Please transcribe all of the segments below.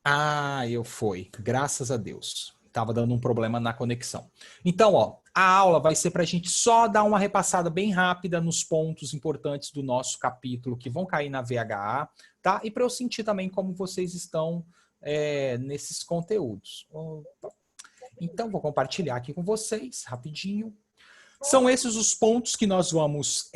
Ah, eu fui. Graças a Deus. Tava dando um problema na conexão. Então, ó, a aula vai ser para a gente só dar uma repassada bem rápida nos pontos importantes do nosso capítulo que vão cair na VHA, tá? E para eu sentir também como vocês estão nesses conteúdos. Opa. Então, vou compartilhar aqui com vocês rapidinho. São esses os pontos que nós vamos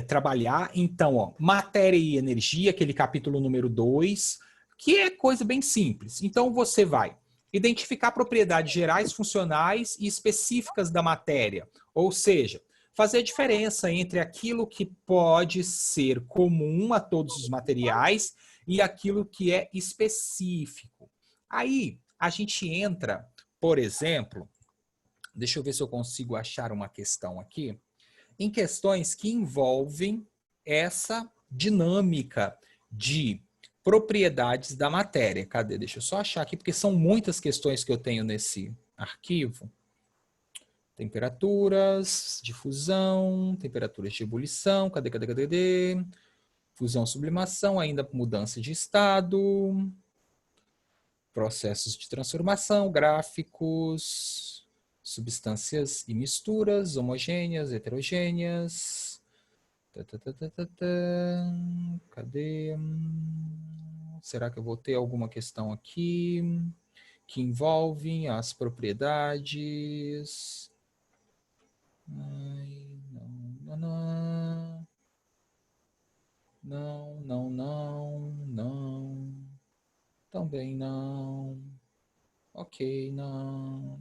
trabalhar. Então, ó, matéria e energia, aquele capítulo número 2, que é coisa bem simples. Então, você vai identificar propriedades gerais, funcionais e específicas da matéria. Ou seja, fazer a diferença entre aquilo que pode ser comum a todos os materiais e aquilo que é específico. Aí, a gente entra, por exemplo... Deixa eu ver se eu consigo achar uma questão aqui. Em questões que envolvem essa dinâmica de propriedades da matéria. Cadê? Deixa eu só achar aqui, porque são muitas questões que eu tenho nesse arquivo. Temperaturas de fusão, temperaturas de ebulição, cadê? Fusão, sublimação, ainda mudança de estado, processos de transformação, gráficos... substâncias e misturas, homogêneas, heterogêneas. Cadê? Será que eu vou ter alguma questão aqui que envolve as propriedades? Ai, não. Não. Também não. Ok, não.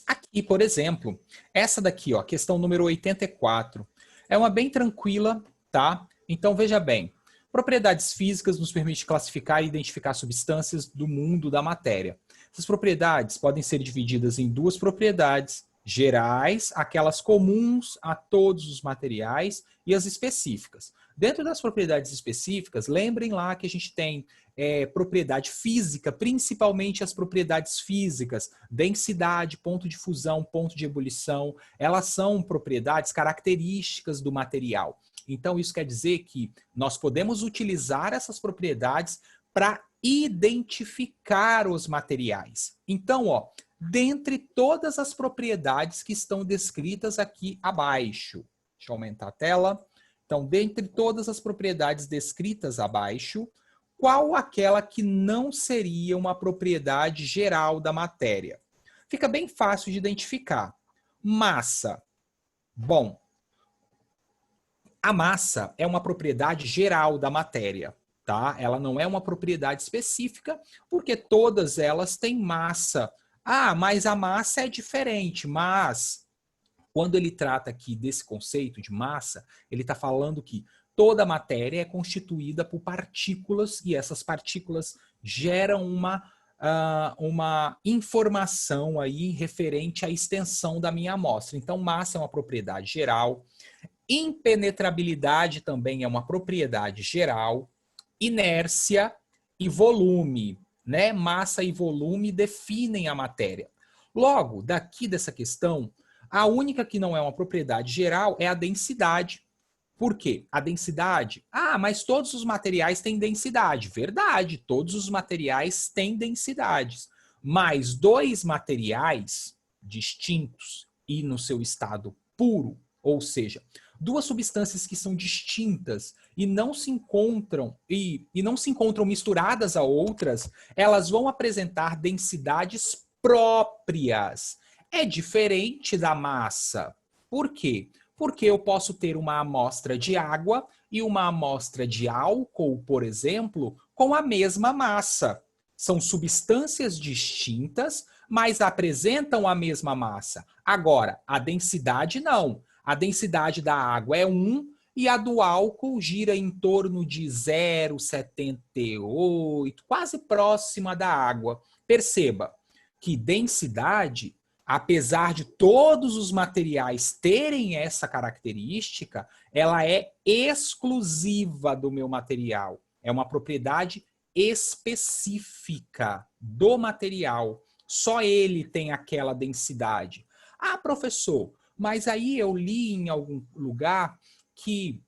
Aqui, por exemplo, essa daqui, ó, questão número 84, é uma bem tranquila, tá? Então, veja bem, propriedades físicas nos permite classificar e identificar substâncias do mundo da matéria. Essas propriedades podem ser divididas em duas propriedades gerais, aquelas comuns a todos os materiais, e as específicas. Dentro das propriedades específicas, lembrem lá que a gente tem propriedade física, principalmente as propriedades físicas, densidade, ponto de fusão, ponto de ebulição, elas são propriedades características do material. Então, isso quer dizer que nós podemos utilizar essas propriedades para identificar os materiais. Então, ó, dentre todas as propriedades que estão descritas aqui abaixo, deixa eu aumentar a tela. Então, dentre todas as propriedades descritas abaixo, qual aquela que não seria uma propriedade geral da matéria? Fica bem fácil de identificar. Massa. Bom, a massa é uma propriedade geral da matéria, tá? Ela não é uma propriedade específica, porque todas elas têm massa. Ah, mas a massa é diferente, mas quando ele trata aqui desse conceito de massa, ele está falando que toda matéria é constituída por partículas e essas partículas geram uma informação aí referente à extensão da minha amostra. Então, massa é uma propriedade geral, impenetrabilidade também é uma propriedade geral, inércia e volume, né? Massa e volume definem a matéria. Logo, daqui dessa questão, a única que não é uma propriedade geral é a densidade. Por quê? A densidade... Ah, mas todos os materiais têm densidade. Verdade, todos os materiais têm densidades. Mas dois materiais distintos e no seu estado puro, ou seja, duas substâncias que são distintas e não se encontram misturadas a outras, elas vão apresentar densidades próprias. É diferente da massa. Por quê? Porque eu posso ter uma amostra de água e uma amostra de álcool, por exemplo, com a mesma massa. São substâncias distintas, mas apresentam a mesma massa. Agora, a densidade não. A densidade da água é 1 e a do álcool gira em torno de 0,78, quase próxima da água. Perceba que densidade, apesar de todos os materiais terem essa característica, ela é exclusiva do meu material. É uma propriedade específica do material. Só ele tem aquela densidade. Ah, professor, mas aí eu li em algum lugar que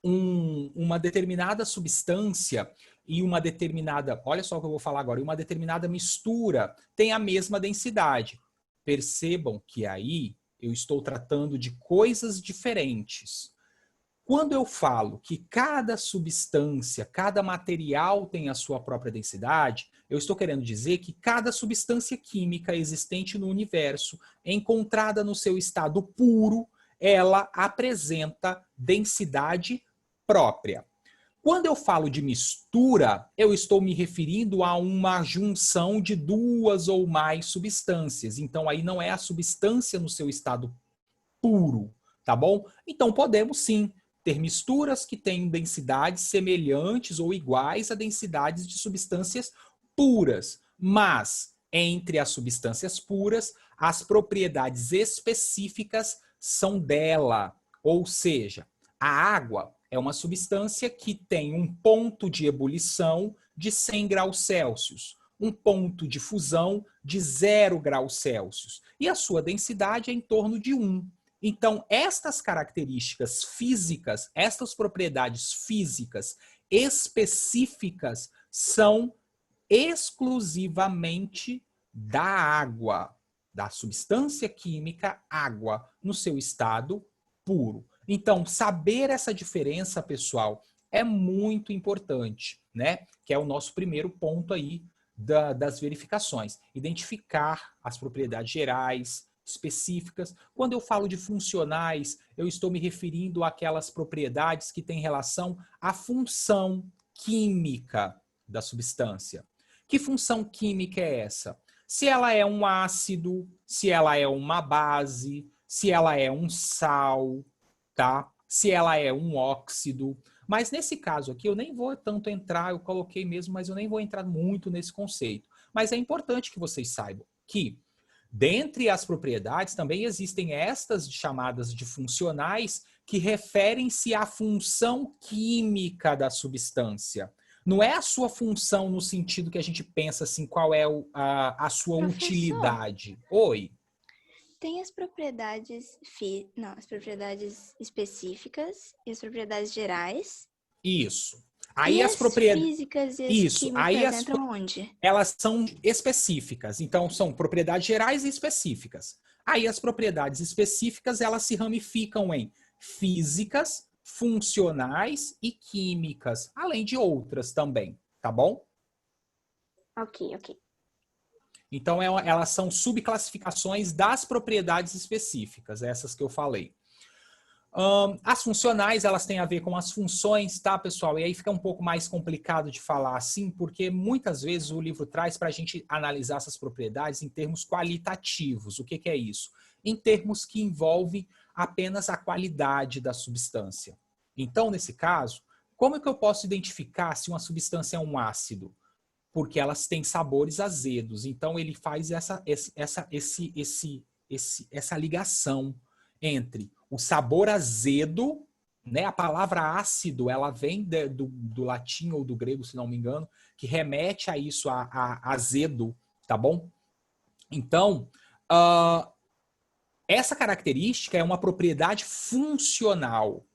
uma determinada substância e uma determinada, olha só o que eu vou falar agora, e uma determinada mistura tem a mesma densidade. Percebam que aí eu estou tratando de coisas diferentes. Quando eu falo que cada substância, cada material tem a sua própria densidade, eu estou querendo dizer que cada substância química existente no universo, encontrada no seu estado puro, ela apresenta densidade própria. Quando eu falo de mistura, eu estou me referindo a uma junção de duas ou mais substâncias. Então, aí não é a substância no seu estado puro, tá bom? Então, podemos sim ter misturas que têm densidades semelhantes ou iguais a densidades de substâncias puras, mas entre as substâncias puras, as propriedades específicas são dela, ou seja, a água é uma substância que tem um ponto de ebulição de 100 graus Celsius, um ponto de fusão de 0 graus Celsius, e a sua densidade é em torno de 1. Então, estas características físicas, estas propriedades físicas específicas são exclusivamente da água, da substância química água, no seu estado puro. Então, saber essa diferença, pessoal, é muito importante, né? Que é o nosso primeiro ponto aí das verificações. Identificar as propriedades gerais, específicas. Quando eu falo de funcionais, eu estou me referindo àquelas propriedades que têm relação à função química da substância. Que função química é essa? Se ela é um ácido, se ela é uma base, se ela é um sal, tá? Se ela é um óxido. Mas nesse caso aqui eu nem vou tanto entrar, eu coloquei mesmo, mas eu nem vou entrar muito nesse conceito. Mas é importante que vocês saibam que dentre as propriedades também existem estas chamadas de funcionais que referem-se à função química da substância. Não é a sua função no sentido que a gente pensa assim, qual é a sua utilidade. Oi. Tem as propriedades as propriedades específicas e as propriedades gerais. Isso. Aí e as propriedades físicas e as Isso. químicas Aí entram onde? Elas são específicas. Então são propriedades gerais e específicas. Aí as propriedades específicas, elas se ramificam em físicas, funcionais e químicas, além de outras também, tá bom? Ok. Então, elas são subclassificações das propriedades específicas, essas que eu falei. As funcionais, elas têm a ver com as funções, tá, pessoal? E aí fica um pouco mais complicado de falar assim, porque muitas vezes o livro traz para a gente analisar essas propriedades em termos qualitativos. O que é isso? Em termos que envolvem apenas a qualidade da substância. Então, nesse caso, como é que eu posso identificar se uma substância é um ácido? Porque elas têm sabores azedos. Então, ele faz essa ligação entre o sabor azedo, né? A palavra ácido, ela vem do latim ou do grego, se não me engano, que remete a isso, a azedo, tá bom? Então, essa característica é uma propriedade funcional.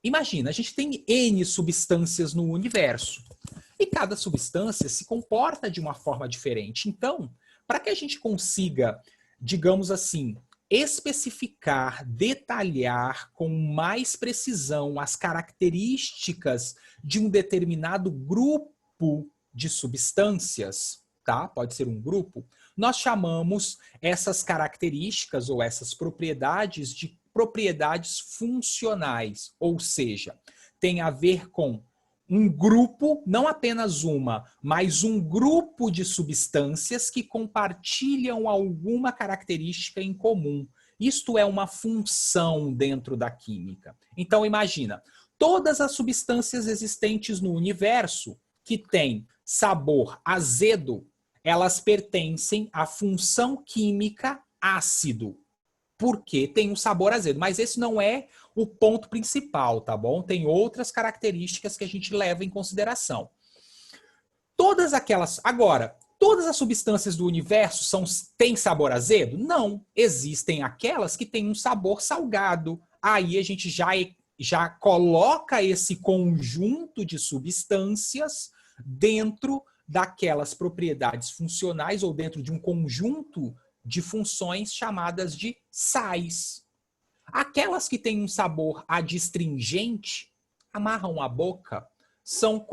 Imagina, a gente tem N substâncias no universo. E cada substância se comporta de uma forma diferente. Então, para que a gente consiga, digamos assim, especificar, detalhar com mais precisão as características de um determinado grupo de substâncias, tá? Pode ser um grupo. Nós chamamos essas características ou essas propriedades de propriedades funcionais, ou seja, tem a ver com um grupo, não apenas uma, mas um grupo de substâncias que compartilham alguma característica em comum. Isto é uma função dentro da química. Então, imagina, todas as substâncias existentes no universo que têm sabor azedo, elas pertencem à função química ácido, porque tem um sabor azedo. Mas esse não é o ponto principal, tá bom? Tem outras características que a gente leva em consideração. Todas as substâncias do universo têm sabor azedo? Não. Existem aquelas que têm um sabor salgado. Aí a gente já já coloca esse conjunto de substâncias dentro daquelas propriedades funcionais ou dentro de um conjunto de funções chamadas de sais. Aquelas que têm um sabor adstringente, amarram a boca, são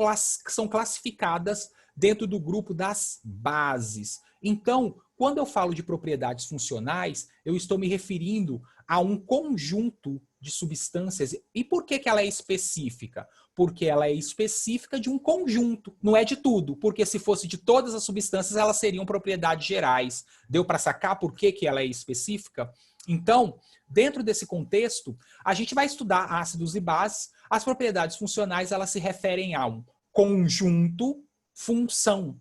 classificadas dentro do grupo das bases. Então, quando eu falo de propriedades funcionais, eu estou me referindo a um conjunto de substâncias. E por que ela é específica? Porque ela é específica de um conjunto, não é de tudo. Porque se fosse de todas as substâncias, elas seriam propriedades gerais. Deu para sacar por que ela é específica? Então, dentro desse contexto, a gente vai estudar ácidos e bases. As propriedades funcionais, elas se referem a um conjunto, função,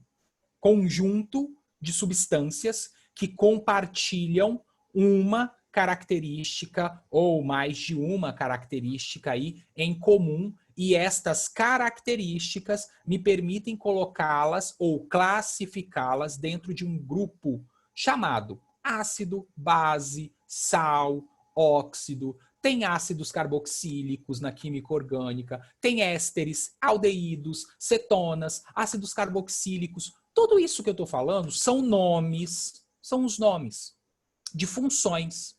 conjunto de substâncias que compartilham uma característica ou mais de uma característica aí em comum, e estas características me permitem colocá-las ou classificá-las dentro de um grupo chamado ácido, base, sal, óxido. Tem ácidos carboxílicos na química orgânica, tem ésteres, aldeídos, cetonas, ácidos carboxílicos. Tudo isso que eu estou falando são nomes, são os nomes de funções,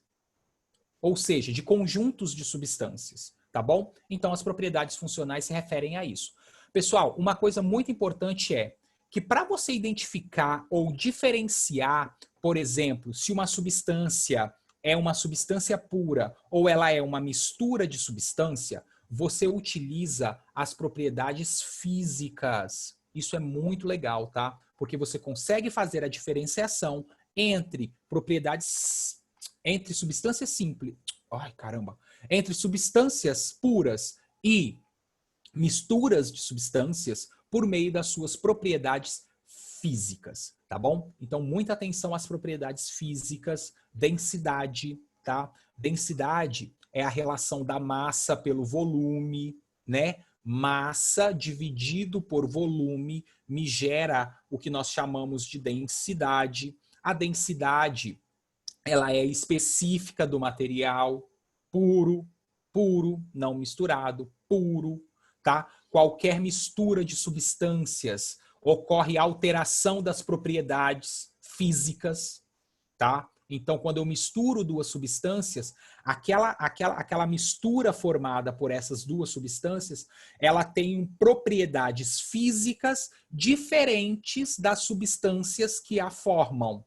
ou seja, de conjuntos de substâncias, tá bom? Então, as propriedades funcionais se referem a isso. Pessoal, uma coisa muito importante é que para você identificar ou diferenciar, por exemplo, se uma substância é uma substância pura ou ela é uma mistura de substância, você utiliza as propriedades físicas. Isso é muito legal, tá? Porque você consegue fazer a diferenciação entre propriedades, entre substâncias simples, entre substâncias puras e misturas de substâncias por meio das suas propriedades físicas, tá bom? Então, muita atenção às propriedades físicas, densidade, tá? Densidade é a relação da massa pelo volume, né? Massa dividido por volume me gera o que nós chamamos de densidade. A densidade, ela é específica do material, puro, não misturado, puro, tá? Qualquer mistura de substâncias ocorre alteração das propriedades físicas, tá? Então, quando eu misturo duas substâncias, aquela mistura formada por essas duas substâncias, ela tem propriedades físicas diferentes das substâncias que a formam.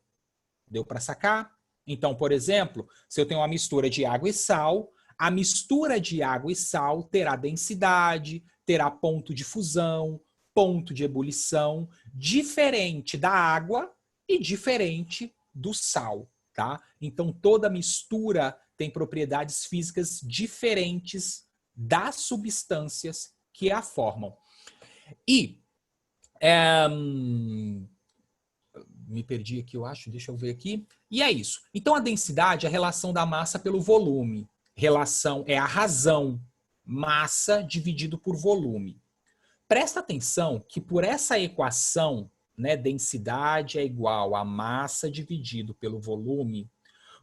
Deu para sacar? Então, por exemplo, se eu tenho uma mistura de água e sal, a mistura de água e sal terá densidade, terá ponto de fusão, ponto de ebulição, diferente da água e diferente do sal, tá? Então, toda mistura tem propriedades físicas diferentes das substâncias que a formam. E me perdi aqui, eu acho, deixa eu ver aqui. E é isso. Então, a densidade é a relação da massa pelo volume. Relação é a razão, massa dividido por volume. Presta atenção que por essa equação, né, densidade é igual a massa dividido pelo volume,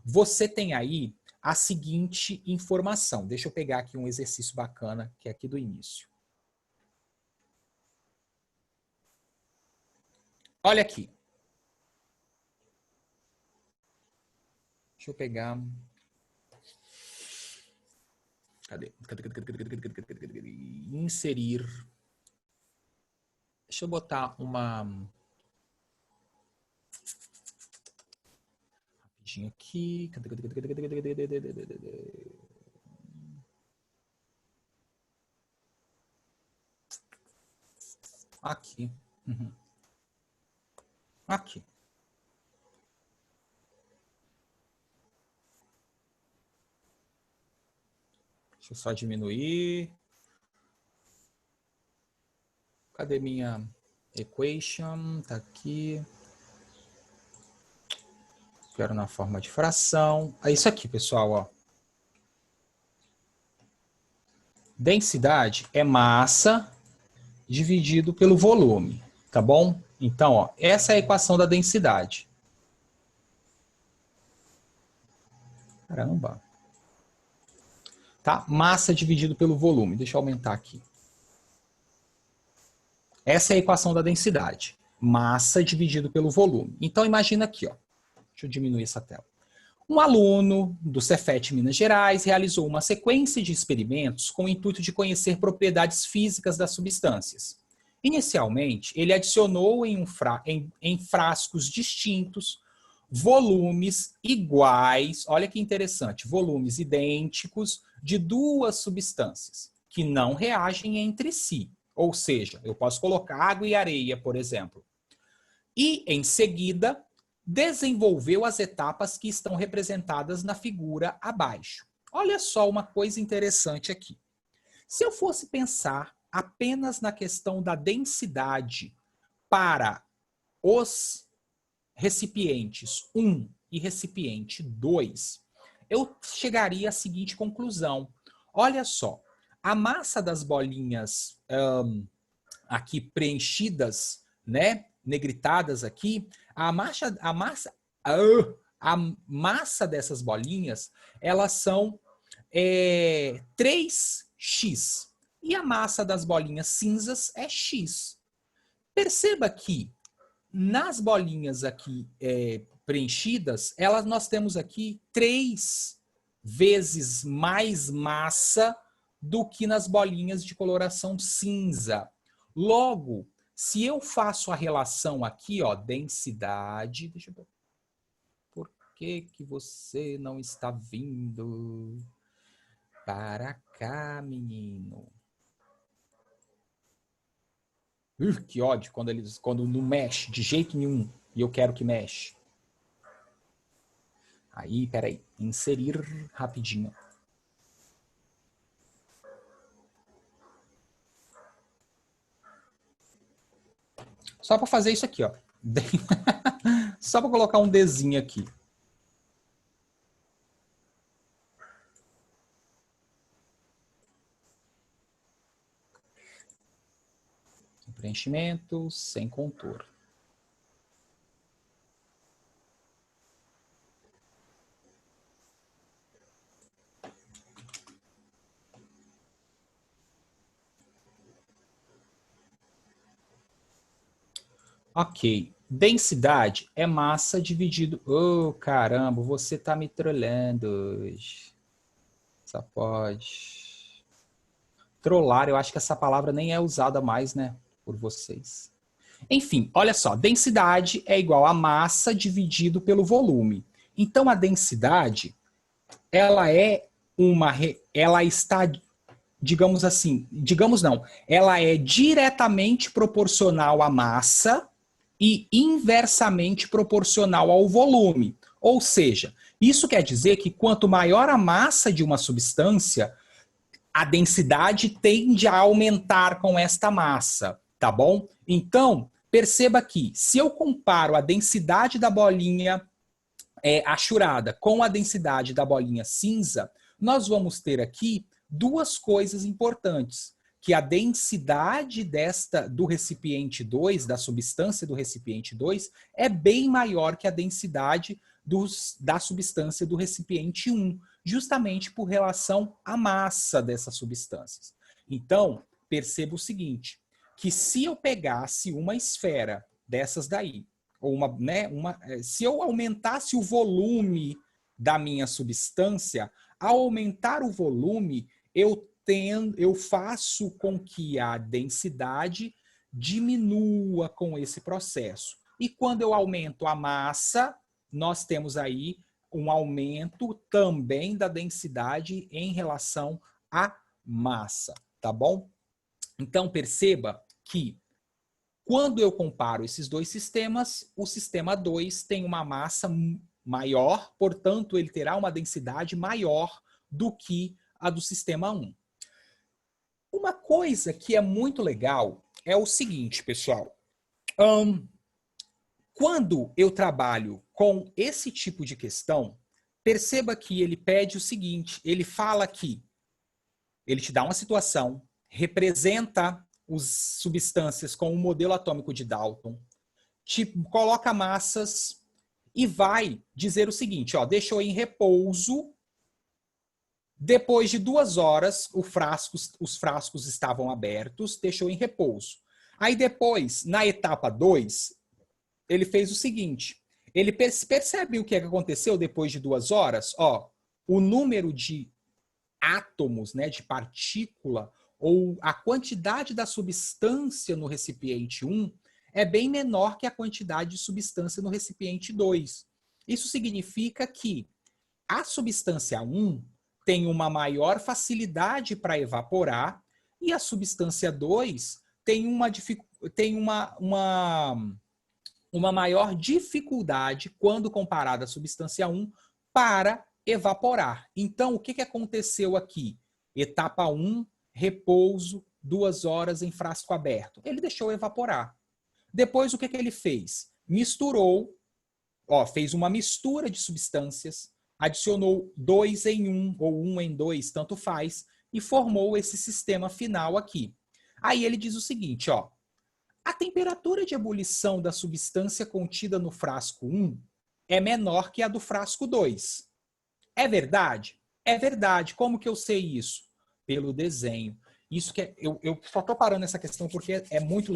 você tem aí a seguinte informação. Deixa eu pegar aqui um exercício bacana, que é aqui do início. Olha aqui. Deixa eu pegar... Cadê? Inserir. Deixa eu botar uma... Rapidinho aqui. Aqui. Uhum. Aqui. Deixa eu só diminuir. Cadê minha equation? Tá aqui. Quero na forma de fração. É isso aqui, pessoal, ó. Densidade é massa dividido pelo volume, tá bom? Então, ó, essa é a equação da densidade. Caramba. Tá? Massa dividido pelo volume. Deixa eu aumentar aqui. Essa é a equação da densidade. Massa dividido pelo volume. Então, imagina aqui, ó. Deixa eu diminuir essa tela. Um aluno do Cefet Minas Gerais realizou uma sequência de experimentos com o intuito de conhecer propriedades físicas das substâncias. Inicialmente, ele adicionou em frascos distintos volumes iguais, olha que interessante, volumes idênticos de duas substâncias que não reagem entre si. Ou seja, eu posso colocar água e areia, por exemplo. E, em seguida, desenvolveu as etapas que estão representadas na figura abaixo. Olha só uma coisa interessante aqui. Se eu fosse pensar apenas na questão da densidade para os recipientes 1 e recipiente 2, eu chegaria à seguinte conclusão. Olha só, a massa das bolinhas aqui preenchidas, né, negritadas aqui, a massa dessas bolinhas, elas são 3x. E a massa das bolinhas cinzas é x. Perceba que nas bolinhas aqui preenchidas, nós temos aqui 3 vezes mais massa do que nas bolinhas de coloração cinza. Logo, se eu faço a relação aqui, ó, densidade... Deixa eu ver. Por que você não está vindo para cá, menino? Que ódio quando não mexe de jeito nenhum e eu quero que mexe. Aí, peraí, inserir rapidinho. Só para fazer isso aqui, ó. Só para colocar um Dzinho aqui. Preenchimento sem contorno. Ok. Densidade é massa dividido... Oh, caramba, você tá me trollando hoje. Só pode. Trollar, eu acho que essa palavra nem é usada mais, né? Por vocês. Enfim, olha só. Densidade é igual a massa dividido pelo volume. Então, a densidade, ela está, digamos assim, ela é diretamente proporcional à massa e inversamente proporcional ao volume. Ou seja, isso quer dizer que quanto maior a massa de uma substância, a densidade tende a aumentar com esta massa, tá bom? Então, perceba que se eu comparo a densidade da bolinha achurada com a densidade da bolinha cinza, nós vamos ter aqui duas coisas importantes. Que a densidade do recipiente 2, da substância do recipiente 2, é bem maior que a densidade da substância do recipiente 1, justamente por relação à massa dessas substâncias. Então, perceba o seguinte, que se eu pegasse uma esfera dessas daí, ou se eu aumentasse o volume da minha substância, ao aumentar o volume, eu faço com que a densidade diminua com esse processo. E quando eu aumento a massa, nós temos aí um aumento também da densidade em relação à massa, tá bom? Então, perceba que quando eu comparo esses dois sistemas, o sistema 2 tem uma massa maior, portanto, ele terá uma densidade maior do que a do sistema 1. Uma coisa que é muito legal é o seguinte, pessoal. Quando eu trabalho com esse tipo de questão, perceba que ele pede o seguinte, ele fala que ele te dá uma situação, representa as substâncias com o modelo atômico de Dalton, te coloca massas e vai dizer o seguinte, ó, deixou em repouso Depois de 2 horas, os frascos estavam abertos, deixou em repouso. Aí depois, na etapa 2, ele fez o seguinte, ele percebe o que aconteceu depois de 2 horas? Ó, o número de átomos, né, de partícula, ou a quantidade da substância no recipiente 1 é bem menor que a quantidade de substância no recipiente 2. Isso significa que a substância 1 tem uma maior facilidade para evaporar e a substância 2 tem uma maior dificuldade quando comparada à substância 1 para evaporar. Então, o que aconteceu aqui? Etapa 1, repouso, 2 horas em frasco aberto. Ele deixou evaporar. Depois, o que ele fez? Misturou, fez uma mistura de substâncias, adicionou 2 em 1 ou 1 em 2, tanto faz, e formou esse sistema final aqui. Aí ele diz o seguinte, ó, a temperatura de ebulição da substância contida no frasco 1 é menor que a do frasco 2. É verdade? É verdade. Como que eu sei isso? Pelo desenho. Isso que eu só estou parando essa questão porque é muito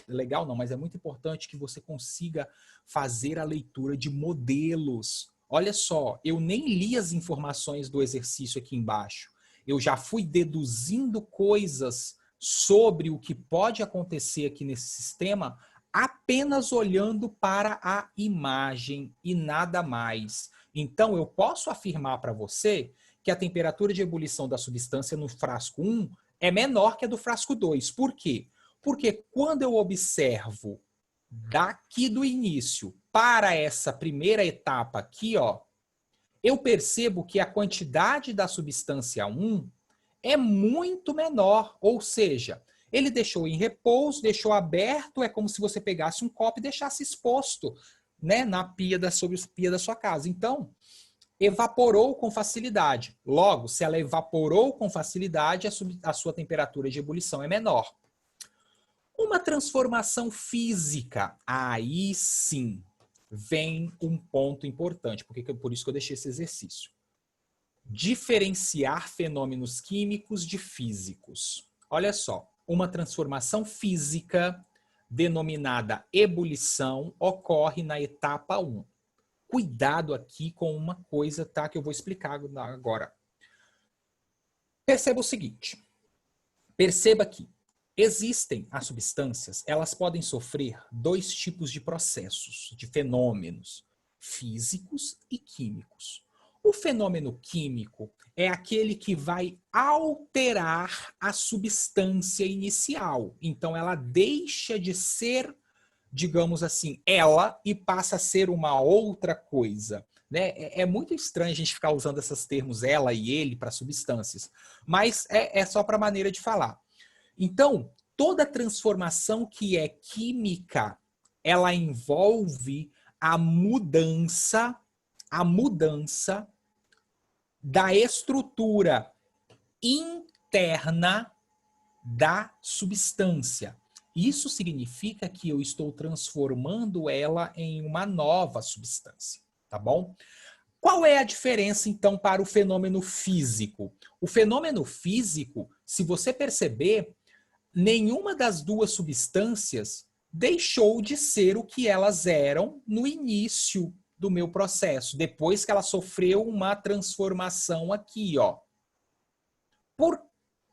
legal, não, mas é muito importante que você consiga fazer a leitura de modelos. Olha só, eu nem li as informações do exercício aqui embaixo. Eu já fui deduzindo coisas sobre o que pode acontecer aqui nesse sistema apenas olhando para a imagem e nada mais. Então, eu posso afirmar para você que a temperatura de ebulição da substância no frasco 1 é menor que a do frasco 2. Por quê? Porque quando eu observo daqui do início para essa primeira etapa aqui, ó, eu percebo que a quantidade da substância 1 é muito menor, ou seja, ele deixou em repouso, deixou aberto, é como se você pegasse um copo e deixasse exposto, né, sobre a pia da sua casa. Então, evaporou com facilidade. Logo, se ela evaporou com facilidade, a sua temperatura de ebulição é menor. Uma transformação física, aí sim, vem um ponto importante, por isso que eu deixei esse exercício. Diferenciar fenômenos químicos de físicos. Olha só, uma transformação física denominada ebulição ocorre na etapa 1. Cuidado aqui com uma coisa, tá, que eu vou explicar agora. Perceba o seguinte. Perceba que existem as substâncias, elas podem sofrer 2 tipos de processos, de fenômenos, físicos e químicos. O fenômeno químico é aquele que vai alterar a substância inicial. Então, ela deixa de ser, digamos assim, ela e passa a ser uma outra coisa. Né? É muito estranho a gente ficar usando esses termos ela e ele para substâncias, mas é só para maneira de falar. Então, toda transformação que é química, ela envolve a mudança da estrutura interna da substância. Isso significa que eu estou transformando ela em uma nova substância, tá bom? Qual é a diferença, então, para o fenômeno físico? O fenômeno físico, se você perceber, nenhuma das 2 substâncias deixou de ser o que elas eram no início do meu processo, depois que ela sofreu uma transformação aqui, ó. Por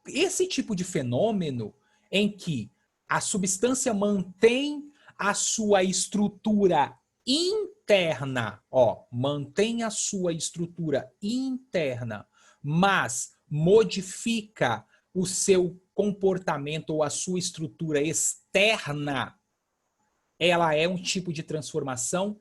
esse tipo de fenômeno em que a substância mantém a sua estrutura interna, ó, mantém a sua estrutura interna, mas modifica o seu comportamento ou a sua estrutura externa, ela é um tipo de transformação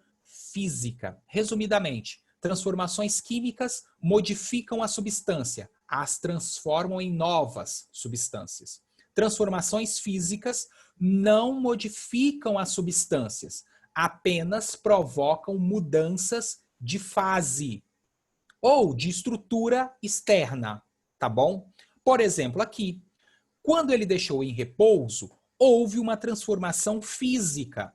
física. Resumidamente, transformações químicas modificam a substância, as transformam em novas substâncias. Transformações físicas não modificam as substâncias, apenas provocam mudanças de fase ou de estrutura externa, tá bom? Por exemplo, aqui, quando ele deixou em repouso, houve uma transformação física.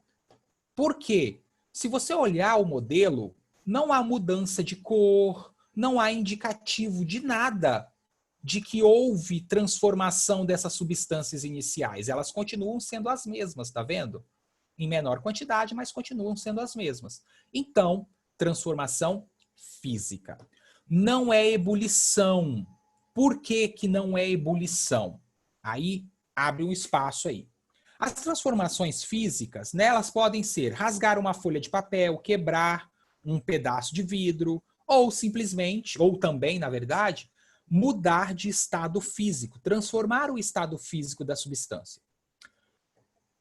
Por quê? Se você olhar o modelo, não há mudança de cor, não há indicativo de nada de que houve transformação dessas substâncias iniciais. Elas continuam sendo as mesmas, tá vendo? Em menor quantidade, mas continuam sendo as mesmas. Então, transformação física. Não é ebulição. Por que que não é ebulição? Aí abre um espaço aí. As transformações físicas, né, elas podem ser rasgar uma folha de papel, quebrar um pedaço de vidro, ou simplesmente, ou também, na verdade, mudar de estado físico, transformar o estado físico da substância.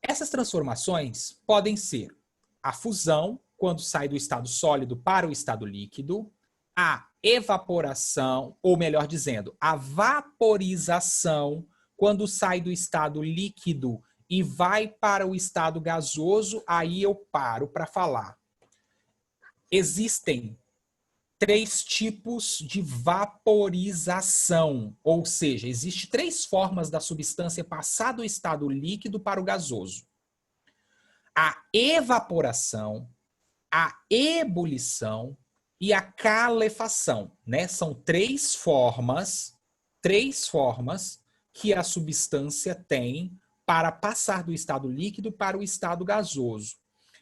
Essas transformações podem ser a fusão, quando sai do estado sólido para o estado líquido, a evaporação, ou melhor dizendo, a vaporização, quando sai do estado líquido e vai para o estado gasoso. Aí eu paro para falar. Existem 3 tipos de vaporização, ou seja, existem 3 formas da substância passar do estado líquido para o gasoso. A evaporação, a ebulição e a calefação, né? São 3 formas que a substância tem para passar do estado líquido para o estado gasoso.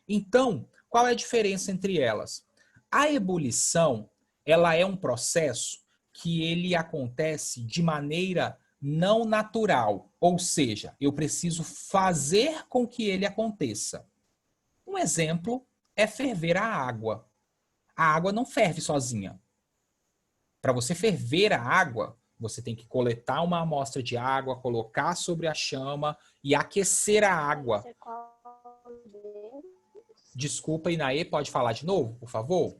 Então, qual é a diferença entre elas? A ebulição, ela é um processo que ele acontece de maneira não natural, ou seja, eu preciso fazer com que ele aconteça. Um exemplo é ferver a água. A água não ferve sozinha. Para você ferver a água, você tem que coletar uma amostra de água, colocar sobre a chama e aquecer a água. Desculpa, Inaê, pode falar de novo, por favor?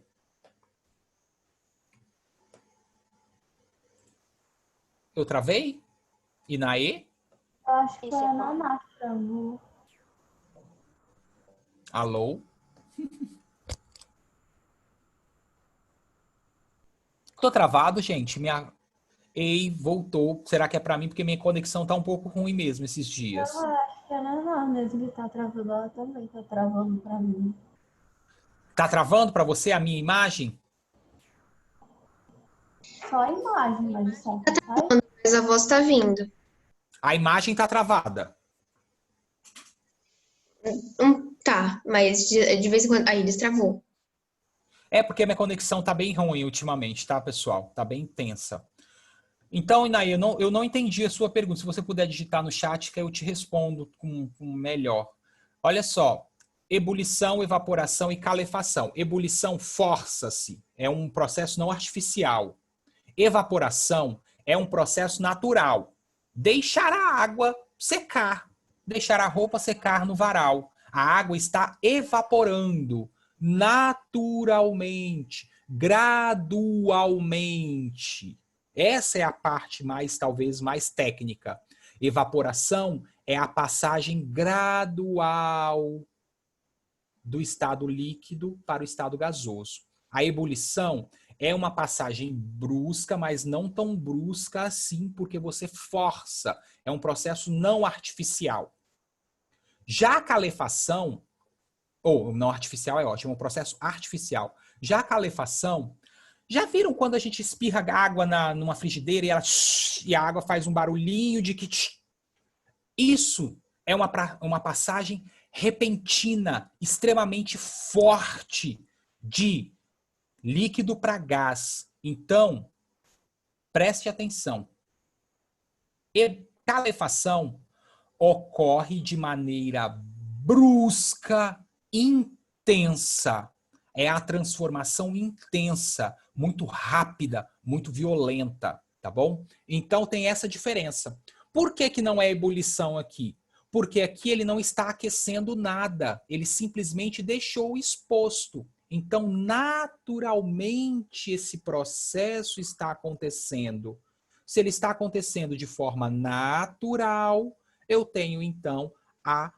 Eu travei? Inaê? Eu acho que foi na massa. Alô? Tô travado, gente. Ei, voltou. Será que é pra mim? Porque minha conexão tá um pouco ruim mesmo esses dias. Eu acho que é normal mesmo que tá travando. Ela também tá travando pra mim. Tá travando pra você a minha imagem? Só a imagem, mas o som tá saindo. Mas a voz tá vindo. A imagem tá travada. Tá, mas de vez em quando. Aí, destravou. É porque minha conexão tá bem ruim ultimamente, tá, pessoal? Tá bem tensa. Então, Inaê, eu não entendi a sua pergunta. Se você puder digitar no chat, que eu te respondo com melhor. Olha só. Ebulição, evaporação e calefação. Ebulição força-se. É um processo não artificial. Evaporação é um processo natural. Deixar a água secar. Deixar a roupa secar no varal. A água está evaporando naturalmente, gradualmente. Essa é a parte mais, talvez, mais técnica. Evaporação é a passagem gradual do estado líquido para o estado gasoso. A ebulição é uma passagem brusca, mas não tão brusca assim, porque você força. É um processo não artificial. Já a calefação, ou não artificial é ótimo, é um processo artificial. Já a calefação, já viram quando a gente espirra água numa frigideira e a água faz um barulhinho de que... Isso é uma passagem repentina, extremamente forte de líquido para gás. Então, preste atenção. Calefação ocorre de maneira brusca, intensa. É a transformação intensa, muito rápida, muito violenta, tá bom? Então tem essa diferença. Por que que não é ebulição aqui? Porque aqui ele não está aquecendo nada, ele simplesmente deixou exposto. Então, naturalmente, esse processo está acontecendo. Se ele está acontecendo de forma natural, eu tenho, então, a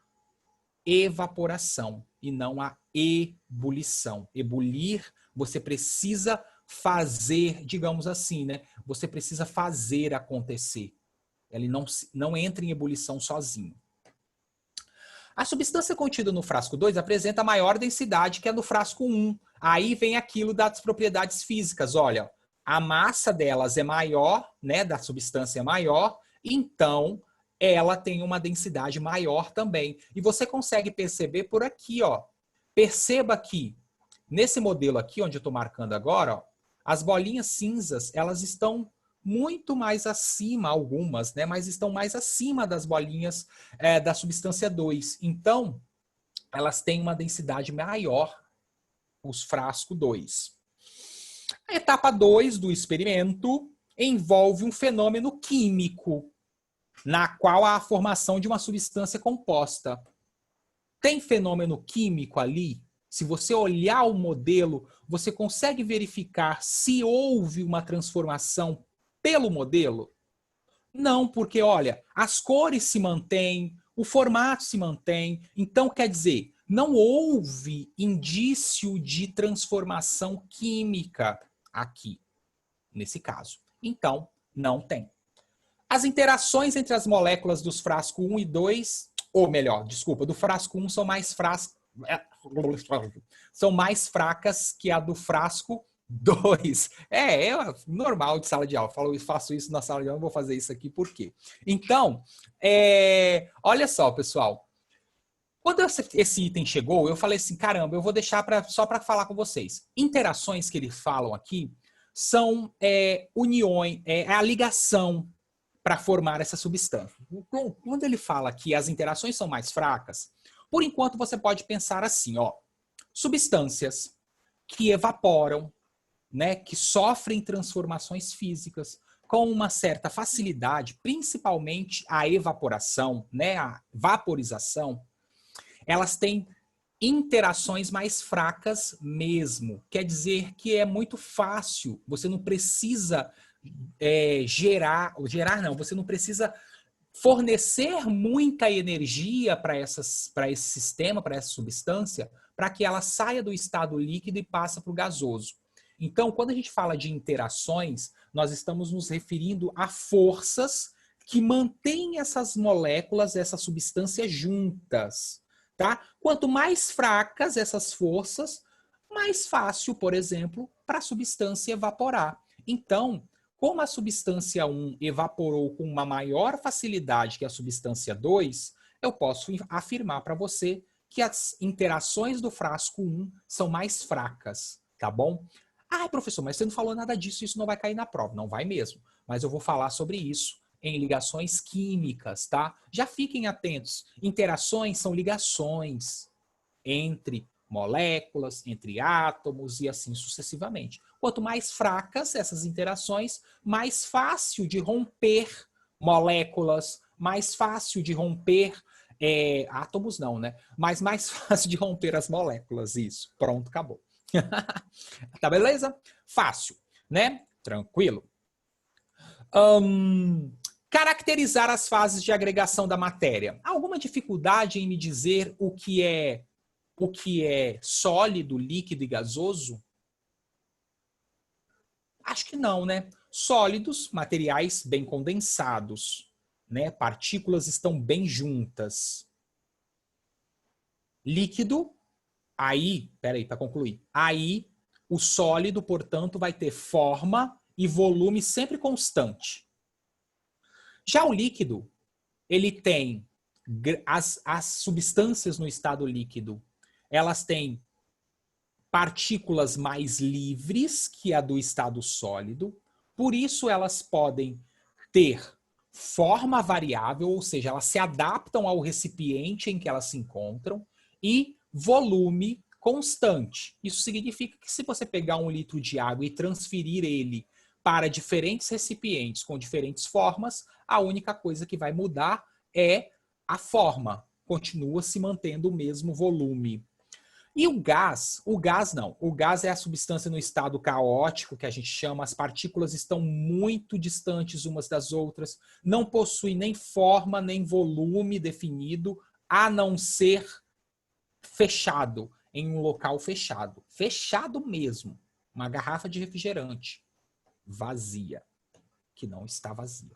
evaporação e não a ebulição. Ebulir, você precisa fazer, digamos assim, né? Você precisa fazer acontecer. Ele não entra em ebulição sozinho. A substância contida no frasco 2 apresenta maior densidade que a do frasco 1. Aí vem aquilo das propriedades físicas. Olha, a massa delas é maior, né, da substância é maior, então ela tem uma densidade maior também. E você consegue perceber por aqui, ó. Perceba que nesse modelo aqui, onde eu estou marcando agora, ó, as bolinhas cinzas, elas estão muito mais acima, algumas, né, mas estão mais acima das bolinhas da substância 2. Então, elas têm uma densidade maior, os frasco 2. A etapa 2 do experimento envolve um fenômeno químico, na qual há a formação de uma substância composta. Tem fenômeno químico ali? Se você olhar o modelo, você consegue verificar se houve uma transformação pelo modelo? Não, porque, olha, as cores se mantêm, o formato se mantém. Então, quer dizer, não houve indício de transformação química aqui, nesse caso. Então, não tem. As interações entre as moléculas dos frascos 1 e 2, ou melhor, desculpa, do frasco 1 são mais fracas que a do frasco 2. É normal de sala de aula. Faço isso na sala de aula, não vou fazer isso aqui por quê? Então, olha só, pessoal. Quando esse item chegou, eu falei assim, caramba, eu vou deixar só para falar com vocês. Interações que eles falam aqui são uniões, a ligação para formar essa substância. Quando ele fala que as interações são mais fracas, por enquanto você pode pensar assim, ó, substâncias que evaporam, né, que sofrem transformações físicas com uma certa facilidade, principalmente a evaporação, né, a vaporização, elas têm interações mais fracas mesmo. Quer dizer que é muito fácil, você não precisa você não precisa fornecer muita energia para esse sistema, para essa substância, para que ela saia do estado líquido e passe para o gasoso. Então, quando a gente fala de interações, nós estamos nos referindo a forças que mantêm essas moléculas, essas substâncias juntas. Tá? Quanto mais fracas essas forças, mais fácil, por exemplo, para a substância evaporar. Então, como a substância 1 evaporou com uma maior facilidade que a substância 2, eu posso afirmar para você que as interações do frasco 1 são mais fracas, tá bom? Ah, professor, mas você não falou nada disso, isso não vai cair na prova. Não vai mesmo, mas eu vou falar sobre isso em ligações químicas, tá? Já fiquem atentos. Interações são ligações entre moléculas, entre átomos e assim sucessivamente. Quanto mais fracas essas interações, mais fácil de romper moléculas, mais fácil de romper átomos não, né? Mas mais fácil de romper as moléculas, isso. Pronto, acabou. Tá beleza? Fácil, né? Tranquilo. Caracterizar as fases de agregação da matéria. Alguma dificuldade em me dizer o que é sólido, líquido e gasoso? Acho que não, né? Sólidos, materiais bem condensados, né? Partículas estão bem juntas. Líquido, aí, peraí, para concluir. Aí, o sólido, portanto, vai ter forma e volume sempre constante. Já o líquido, ele tem as substâncias no estado líquido, elas têm partículas mais livres que a do estado sólido, por isso elas podem ter forma variável, ou seja, elas se adaptam ao recipiente em que elas se encontram, e volume constante. Isso significa que se você pegar 1 litro de água e transferir ele para diferentes recipientes com diferentes formas, a única coisa que vai mudar é a forma. Continua se mantendo o mesmo volume. E o gás não. O gás é a substância no estado caótico, que a gente chama, as partículas estão muito distantes umas das outras, não possui nem forma, nem volume definido, a não ser fechado, em um local fechado. Fechado mesmo. Uma garrafa de refrigerante vazia, que não está vazia.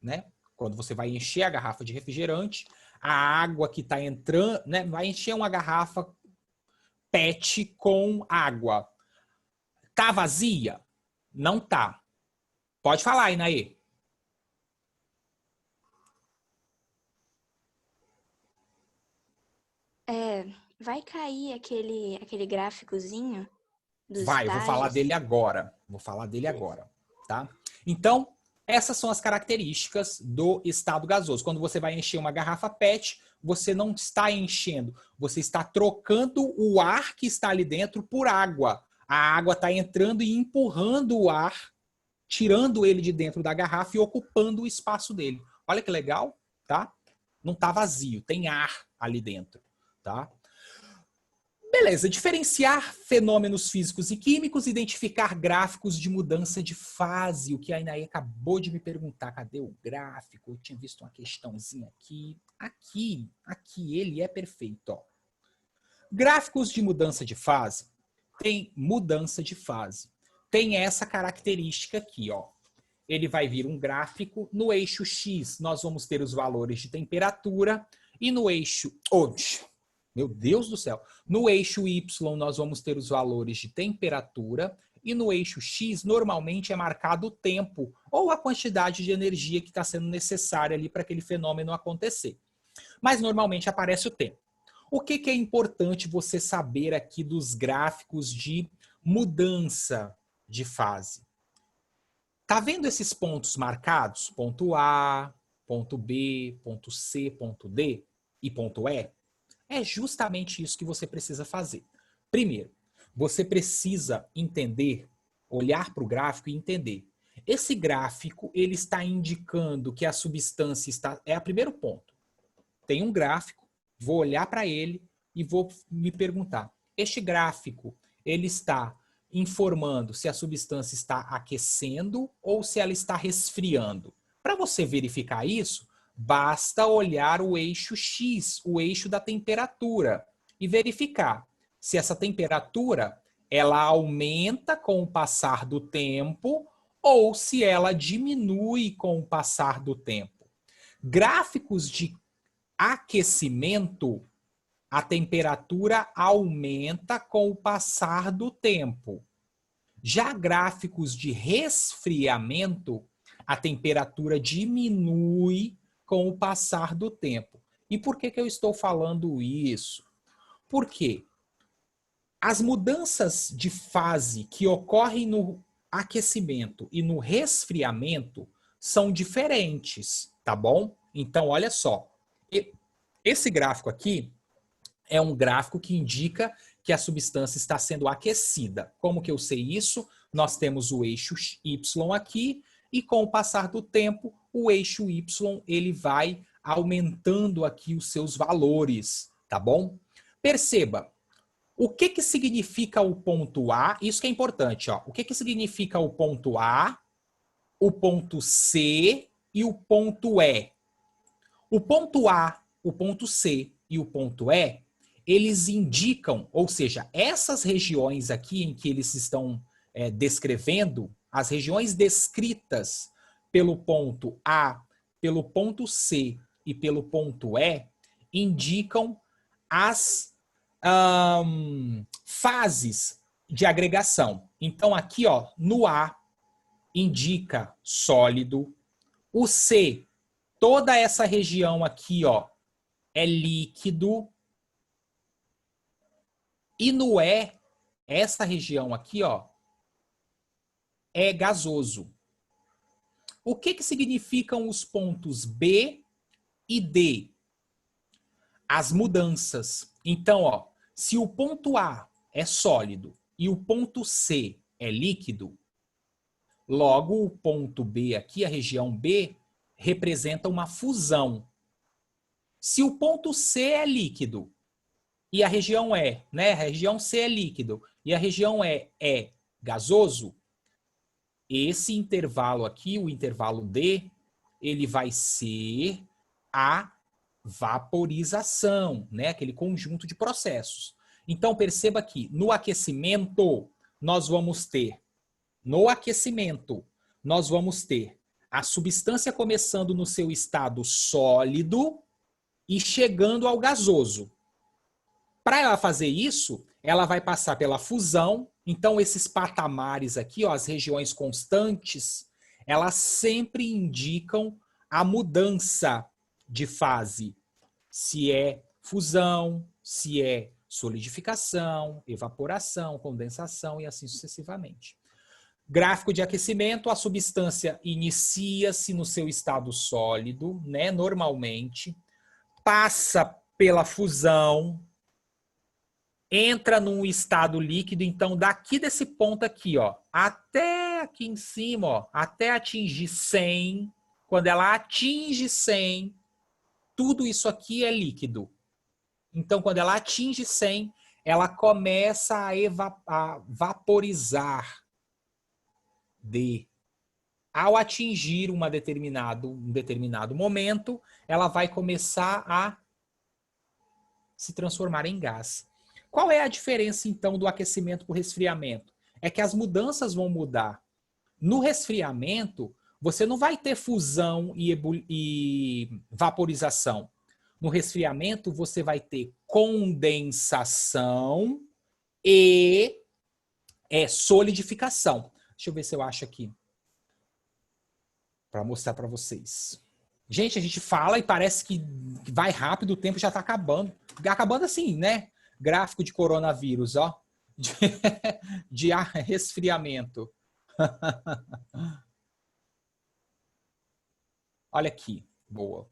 Né? Quando você vai encher a garrafa de refrigerante, a água que está entrando, né, vai encher uma garrafa PET com água. Tá vazia? Não tá. Pode falar, Inaê. Vai cair aquele gráficozinho dos Vai, eu vou falar estágios? dele agora. Vou falar dele agora, tá? Então, essas são as características do estado gasoso. Quando você vai encher uma garrafa PET, você não está enchendo, você está trocando o ar que está ali dentro por água. A água está entrando e empurrando o ar, tirando ele de dentro da garrafa e ocupando o espaço dele. Olha que legal, tá? Não está vazio, tem ar ali dentro, tá? Beleza, diferenciar fenômenos físicos e químicos, identificar gráficos de mudança de fase, o que a Inaê acabou de me perguntar, cadê o gráfico? Eu tinha visto uma questãozinha aqui. Aqui ele é perfeito, ó. Gráficos de mudança de fase, tem mudança de fase. Tem essa característica aqui, ó. Ele vai vir um gráfico, no eixo X nós vamos ter os valores de temperatura e no eixo... Meu Deus do céu! No eixo Y nós vamos ter os valores de temperatura e no eixo X normalmente é marcado o tempo ou a quantidade de energia que está sendo necessária ali para aquele fenômeno acontecer. Mas normalmente aparece o tempo. O que é importante você saber aqui dos gráficos de mudança de fase? Tá vendo esses pontos marcados? Ponto A, ponto B, ponto C, ponto D e ponto E? É justamente isso que você precisa fazer. Primeiro, você precisa entender, olhar para o gráfico e entender. Esse gráfico, ele está indicando que a substância está... É o primeiro ponto. Tem um gráfico, vou olhar para ele e vou me perguntar. Este gráfico, ele está informando se a substância está aquecendo ou se ela está resfriando. Para você verificar isso, basta olhar o eixo X, o eixo da temperatura, e verificar se essa temperatura ela aumenta com o passar do tempo ou se ela diminui com o passar do tempo. Gráficos de aquecimento, a temperatura aumenta com o passar do tempo. Já gráficos de resfriamento, a temperatura diminui com o passar do tempo. E por que eu estou falando isso? Porque as mudanças de fase que ocorrem no aquecimento e no resfriamento são diferentes, tá bom? Então, olha só. Esse gráfico aqui é um gráfico que indica que a substância está sendo aquecida. Como que eu sei isso? Nós temos o eixo Y aqui e com o passar do tempo, o eixo Y ele vai aumentando aqui os seus valores, tá bom? Perceba, o que que significa o ponto A? Isso que é importante, ó. O que que significa o ponto A, o ponto C e o ponto E? O ponto A, o ponto C e o ponto E, eles indicam, ou seja, essas regiões aqui em que eles estão descrevendo, as regiões descritas pelo ponto A, pelo ponto C e pelo ponto E, indicam as fases de agregação. Então aqui, ó, no A, indica sólido. O C, toda essa região aqui, ó, é líquido. E no E, essa região aqui, ó, é gasoso. O que que significam os pontos B e D? As mudanças. Então, ó, se o ponto A é sólido e o ponto C é líquido, logo o ponto B aqui, a região B, representa uma fusão. Se o ponto C é líquido e a região E, né, a região C é líquido e a região E é gasoso, esse intervalo aqui, o intervalo D, ele vai ser a vaporização, né? Aquele conjunto de processos. Então, perceba que no aquecimento, nós vamos ter a substância começando no seu estado sólido e chegando ao gasoso. Para ela fazer isso, ela vai passar pela fusão. Então, esses patamares aqui, ó, as regiões constantes, elas sempre indicam a mudança de fase. Se é fusão, se é solidificação, evaporação, condensação e assim sucessivamente. Gráfico de aquecimento, a substância inicia-se no seu estado sólido, né, normalmente, passa pela fusão, entra num estado líquido, então daqui desse ponto aqui, ó, até aqui em cima, ó, até atingir 100, quando ela atinge 100, tudo isso aqui é líquido. Então, quando ela atinge 100, ela começa a vaporizar. Ao atingir um determinado momento, ela vai começar a se transformar em gás. Qual é a diferença, então, do aquecimento para o resfriamento? É que as mudanças vão mudar. No resfriamento, você não vai ter fusão e vaporização. No resfriamento, você vai ter condensação e solidificação. Deixa eu ver se eu acho aqui para mostrar para vocês. Gente, a gente fala e parece que vai rápido, o tempo já está acabando. Acabando assim, né? Gráfico de coronavírus, ó. De resfriamento. Olha aqui. Boa.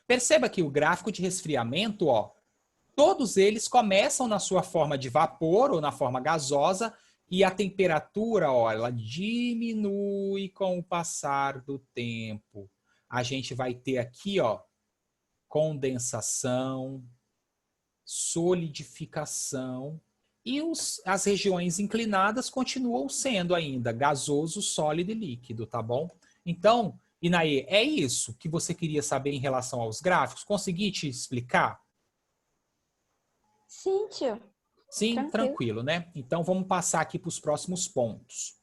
Perceba que o gráfico de resfriamento, ó, todos eles começam na sua forma de vapor ou na forma gasosa e a temperatura, ó, ela diminui com o passar do tempo. A gente vai ter aqui, ó, condensação, solidificação e as regiões inclinadas continuam sendo ainda gasoso, sólido e líquido, tá bom? Então, Inaê, é isso que você queria saber em relação aos gráficos? Consegui te explicar? Sim, tio. Sim, tranquilo, né? Então vamos passar aqui para os próximos pontos.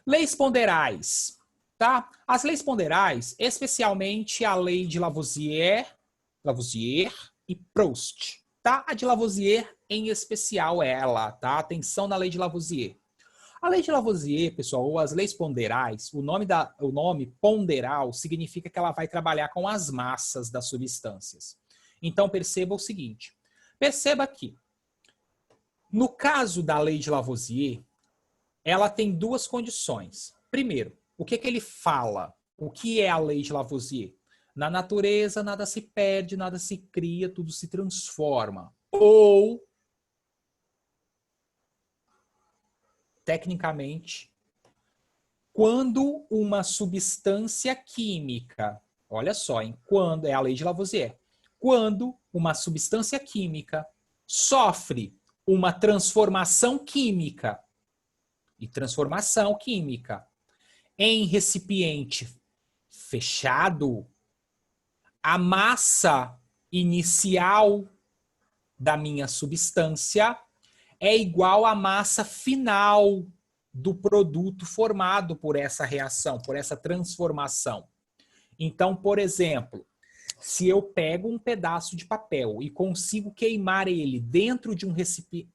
Leis ponderais, tá? As leis ponderais, especialmente a lei de Lavoisier e Proust, tá? A de Lavoisier em especial ela, tá? Atenção na lei de Lavoisier. A lei de Lavoisier, pessoal, ou as leis ponderais, o nome ponderal significa que ela vai trabalhar com as massas das substâncias. Então perceba o seguinte, perceba aqui, no caso da lei de Lavoisier, ela tem duas condições. Primeiro, o que ele fala? O que é a lei de Lavoisier? Na natureza, nada se perde, nada se cria, tudo se transforma. Ou, tecnicamente, quando uma substância química, olha só, hein? Quando é a lei de Lavoisier, quando uma substância química sofre uma transformação química, e transformação química em recipiente fechado, a massa inicial da minha substância é igual à massa final do produto formado por essa reação, por essa transformação. Então, por exemplo, se eu pego um pedaço de papel e consigo queimar ele dentro de um recipiente...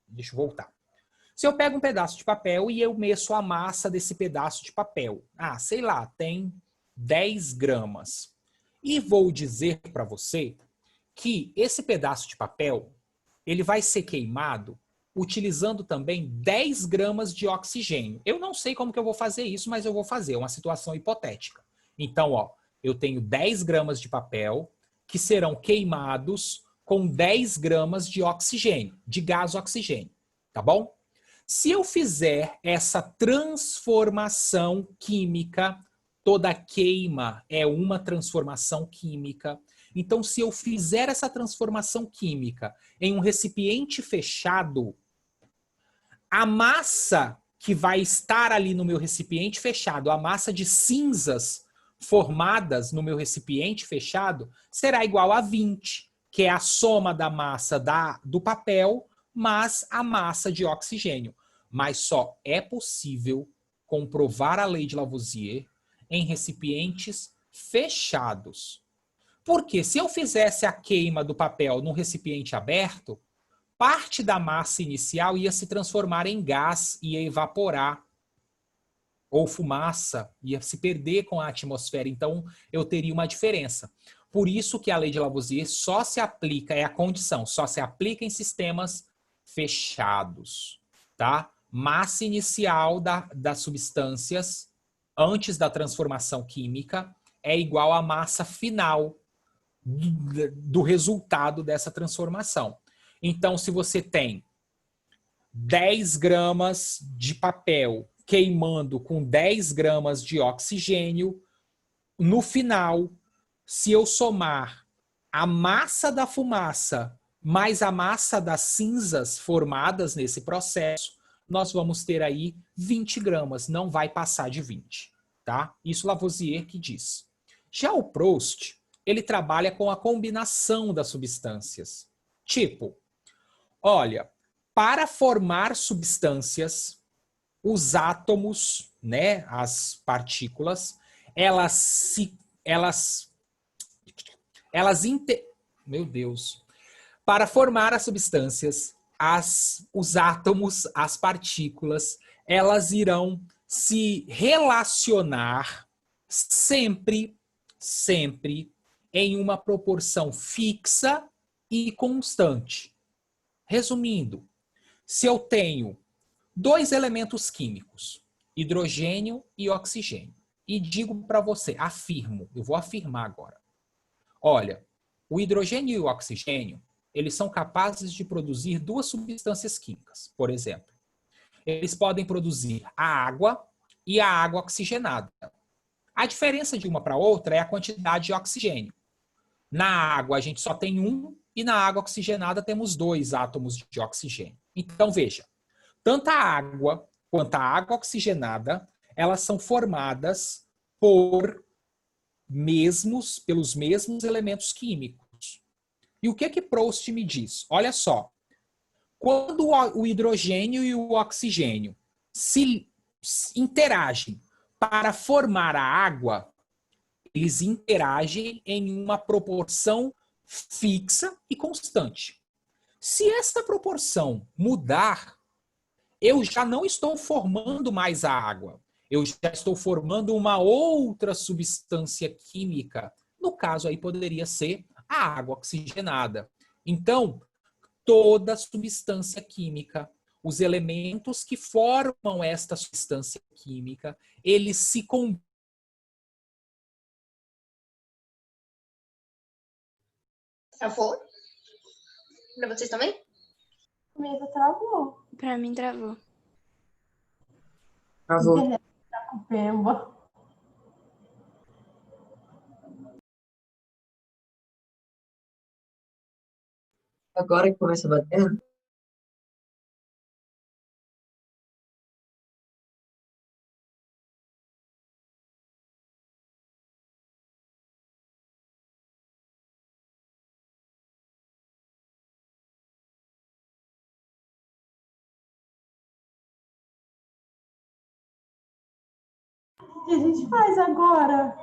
Deixa eu voltar. Se eu pego um pedaço de papel e eu meço a massa desse pedaço de papel, sei lá, tem 10 gramas. E vou dizer para você que esse pedaço de papel, ele vai ser queimado utilizando também 10 gramas de oxigênio. Eu não sei como que eu vou fazer isso, mas eu vou fazer, é uma situação hipotética. Então, ó, eu tenho 10 gramas de papel que serão queimados com 10 gramas de oxigênio, de gás oxigênio, tá bom? Se eu fizer essa transformação química, toda queima é uma transformação química. Então, se eu fizer essa transformação química em um recipiente fechado, a massa que vai estar ali no meu recipiente fechado, a massa de cinzas formadas no meu recipiente fechado, será igual a 20, que é a soma da massa do papel mais a massa de oxigênio. Mas só é possível comprovar a lei de Lavoisier em recipientes fechados. Porque se eu fizesse a queima do papel num recipiente aberto, parte da massa inicial ia se transformar em gás, ia evaporar, ou fumaça, ia se perder com a atmosfera. Então, eu teria uma diferença. Por isso que a lei de Lavoisier só se aplica, é a condição, só se aplica em sistemas fechados, tá? Massa inicial das substâncias antes da transformação química é igual à massa final do resultado dessa transformação. Então, se você tem 10 gramas de papel queimando com 10 gramas de oxigênio, no final, se eu somar a massa da fumaça mais a massa das cinzas formadas nesse processo, nós vamos ter aí 20 gramas, não vai passar de 20, tá? Isso Lavoisier que diz. Já o Proust, ele trabalha com a combinação das substâncias. Tipo, olha, para formar substâncias, os átomos, né, as partículas, meu Deus. Para formar as substâncias, os átomos, as partículas, elas irão se relacionar sempre em uma proporção fixa e constante. Resumindo, se eu tenho 2 elementos químicos, hidrogênio e oxigênio, e digo para você, afirmo, eu vou afirmar agora. Olha, o hidrogênio e o oxigênio, eles são capazes de produzir 2 substâncias químicas, por exemplo. Eles podem produzir a água e a água oxigenada. A diferença de uma para outra é a quantidade de oxigênio. Na água a gente só tem 1 e na água oxigenada temos 2 átomos de oxigênio. Então veja, tanto a água quanto a água oxigenada, elas são formadas pelos mesmos elementos químicos. E o que Proust me diz? Olha só, quando o hidrogênio e o oxigênio se interagem para formar a água, eles interagem em uma proporção fixa e constante. Se essa proporção mudar, eu já não estou formando mais a água. Eu já estou formando uma outra substância química. No caso aí poderia ser a água oxigenada. Então, toda substância química, os elementos que formam esta substância química, eles se combinam. Travou? Pra vocês também? Comigo travou. Pra mim travou. Travou. Internet tá com pemba. Agora que começa a bater, O que a gente faz agora?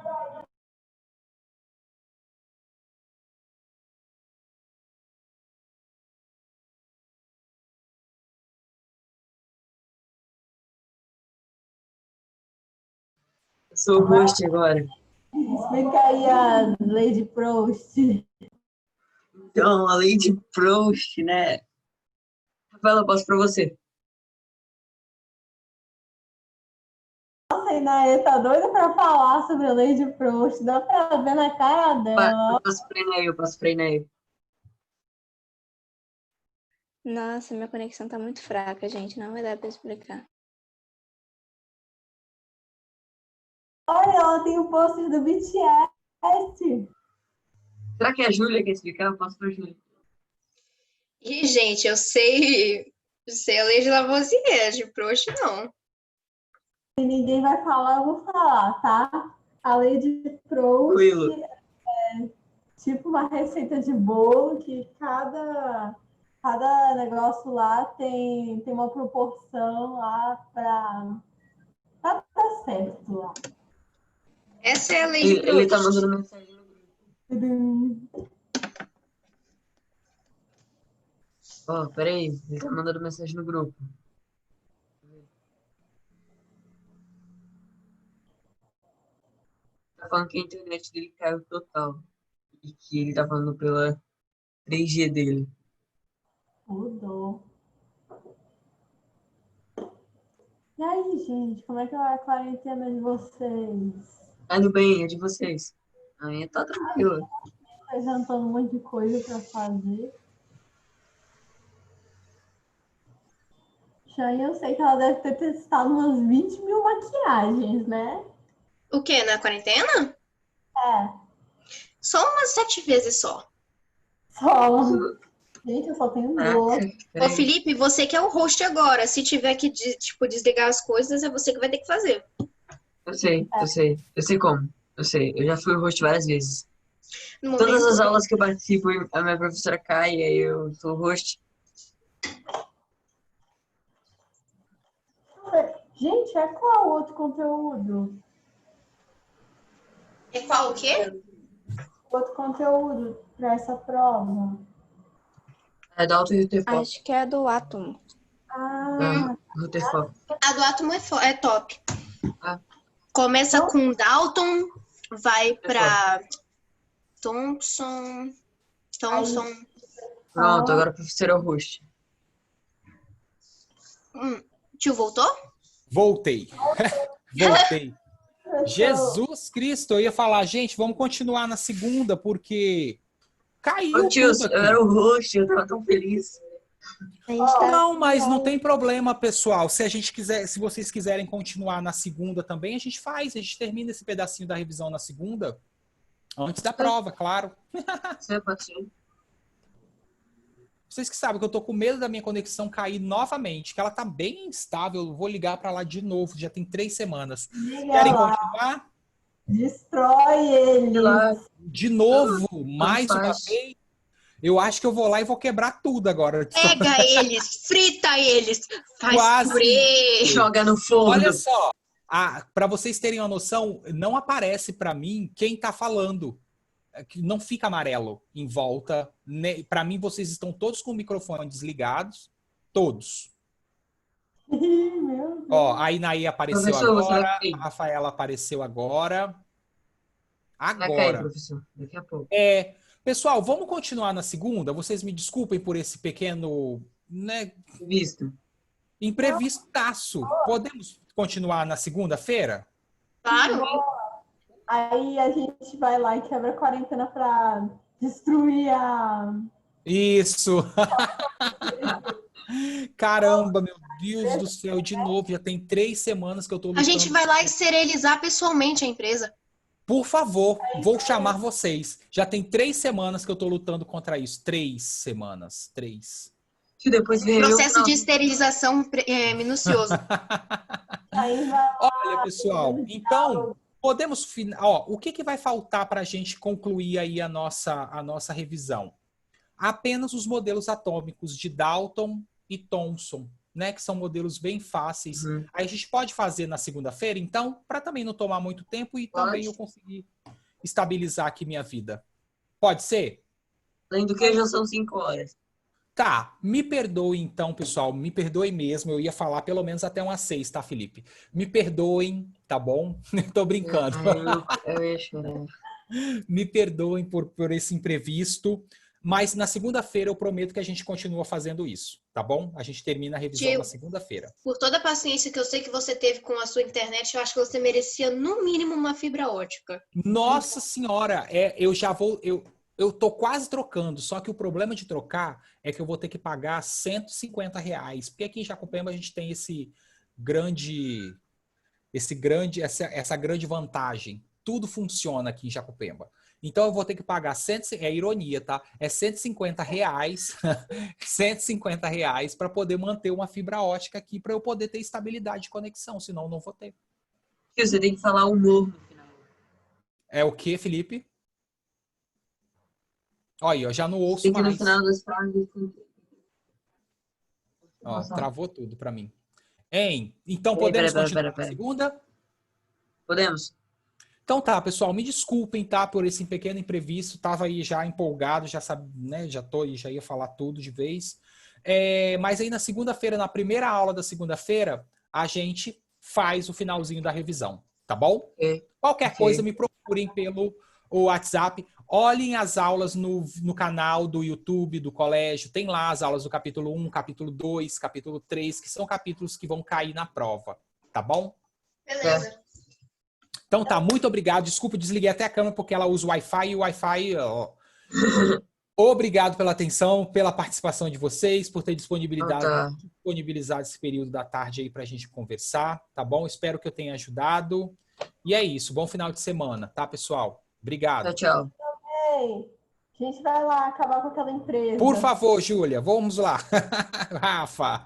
eu sou o host agora. Explica aí a lei de Proust. Então, a lei de Proust, né? Rafaela, eu passo para você. Nossa, a Inaê tá doida pra falar sobre a lei de Proust. Dá pra ver na cara dela. Eu passo para Inaê, eu passo para Inaê. Nossa, minha conexão tá muito fraca, gente. Não vai dar pra explicar. Olha, ela tem o pôster do BTS. Será que a Júlia quer explicar? Eu passo para a Júlia. E, gente, eu sei a lei de Lavoisier, de Proust, não. Se ninguém vai falar, eu vou falar, tá? A lei de Proust Tranquilo. é tipo uma receita de bolo que cada negócio lá tem uma proporção lá pra dar certo lá. Essa é a lei de Ele tá Proust. mandando mensagem no grupo. Ó, peraí, ele tá mandando mensagem no grupo. Tá falando que a internet dele caiu total. E que ele tá falando pela 3G dele. Mudou. E aí, gente, como é que vai a quarentena de vocês? Tá indo bem, é de vocês. A minha tá tranquila. Tá jantando um monte de coisa pra fazer. Shane, eu sei que ela deve ter testado umas 20 mil maquiagens, né? O quê? Na quarentena? É, Só umas 7 vezes só. só. Gente, eu só tenho Caraca, duas. Ô, peraí. Felipe, você que é o host agora. Se tiver que, tipo, desligar as coisas, é você que vai ter que fazer. Eu sei, eu sei. Eu sei como. Eu sei. Eu já fui host várias vezes. No Todas momento, as aulas que eu participo, a minha professora cai, e aí eu sou host. Gente, é qual o outro conteúdo? é qual o quê? O outro conteúdo para essa prova? É da Auto Rutherford. Acho que é do átomo. Ah, Rutherford. A do átomo é top. Ah. Começa com Dalton, vai pra Thompson. Pronto, agora a professora é o host. Tio, voltou? Voltei. Voltei. professor, Jesus Cristo, eu ia falar, gente, vamos continuar na segunda, porque caiu Ô, tio, tudo eu aqui. era o host, eu tava tão feliz. A gente tá... Não, mas não tem problema, pessoal. Se a gente quiser, se vocês quiserem continuar na segunda também, a gente faz, a gente termina esse pedacinho da revisão na segunda, antes da prova, claro. Você pode ser. Vocês que sabem que eu tô com medo da minha conexão cair novamente, que ela tá bem instável. Eu vou ligar para lá de novo, já tem 3 semanas. liga Querem lá, continuar? destrói Sei lá, eles. De novo, tanto mais uma faz. vez? Eu acho que eu vou lá e vou quebrar tudo agora. Pega eles, frita eles, faz Quase. purê. Joga no forno. Olha só, para vocês terem uma noção, não aparece para mim quem tá falando. Que não fica amarelo em volta. Para mim, vocês estão todos com o microfone desligados. Todos. Meu Deus. Ó, a Inaí apareceu Professor, você vai agora. cair. A Rafaela apareceu agora. Vai cair, Agora. professor. Daqui a pouco. Pessoal, vamos continuar na segunda? Vocês me desculpem por esse pequeno, né, Visto. imprevistaço. Podemos continuar na segunda-feira? Claro. Aí a gente vai lá e quebra a quarentena para destruir a. Isso. Caramba, meu Deus do céu, de novo. Já tem 3 semanas que eu tô A lutando. gente vai lá e serializar pessoalmente a empresa. Por favor, vou chamar vocês. Já tem 3 semanas que eu tô lutando contra isso. 3 semanas. 3. Que depois vem Processo de esterilização minucioso. Aí vai Olha, pessoal, então podemos. Ó, o que vai faltar para a gente concluir aí a nossa revisão? Apenas os modelos atômicos de Dalton e Thomson, né? Que são modelos bem fáceis. Uhum. Aí a gente pode fazer na segunda-feira, então, para também não tomar muito tempo e também eu conseguir estabilizar aqui minha vida. Pode ser? Além do que já são 5 horas. Tá, me perdoe então, pessoal, me perdoe mesmo, eu ia falar pelo menos até umas 6, tá, Felipe? Me perdoem, tá bom? Tô brincando. Eu ia chorar. Me perdoem por esse imprevisto, mas na segunda-feira eu prometo que a gente continua fazendo isso, tá bom? A gente termina a revisão Tio. na segunda-feira. Por toda a paciência que eu sei que você teve com a sua internet, eu acho que você merecia no mínimo uma fibra ótica. Nossa senhora, eu já vou... Eu tô quase trocando, só que o problema de trocar é que eu vou ter que pagar R$150, porque aqui em Jacupemba a gente tem essa grande vantagem. Tudo funciona aqui em Jacupemba. Então eu vou ter que pagar, é ironia, tá? É R$150, R$150 para poder manter uma fibra ótica aqui, para eu poder ter estabilidade de conexão, senão eu não vou ter. Você tem que falar humor no final. É o que, Felipe? Olha, eu já não ouço Tem que mais. no final das frases. Ó, travou tudo para mim. Hein? Então Peraí, podemos peraí, continuar peraí. na segunda? Podemos? Então tá, pessoal, me desculpem, tá, por esse pequeno imprevisto. Tava aí já empolgado, já sabe, né? Já ia falar tudo de vez. Mas aí na segunda-feira, na primeira aula da segunda-feira, a gente faz o finalzinho da revisão, tá bom? Qualquer coisa, me procurem pelo WhatsApp. Olhem as aulas no canal do YouTube do colégio. Tem lá as aulas do capítulo 1, capítulo 2, capítulo 3, que são capítulos que vão cair na prova, tá bom? Beleza. Então tá, muito obrigado. Desculpa, desliguei até a câmera porque ela usa o Wi-Fi e o Wi-Fi... Obrigado pela atenção, pela participação de vocês, por ter disponibilizado esse período da tarde aí pra gente conversar, tá bom? Espero que eu tenha ajudado. E é isso, bom final de semana, tá, pessoal? Obrigado. Tchau, tchau. Ei, a gente vai lá acabar com aquela empresa. Por favor, Júlia, vamos lá. Rafa.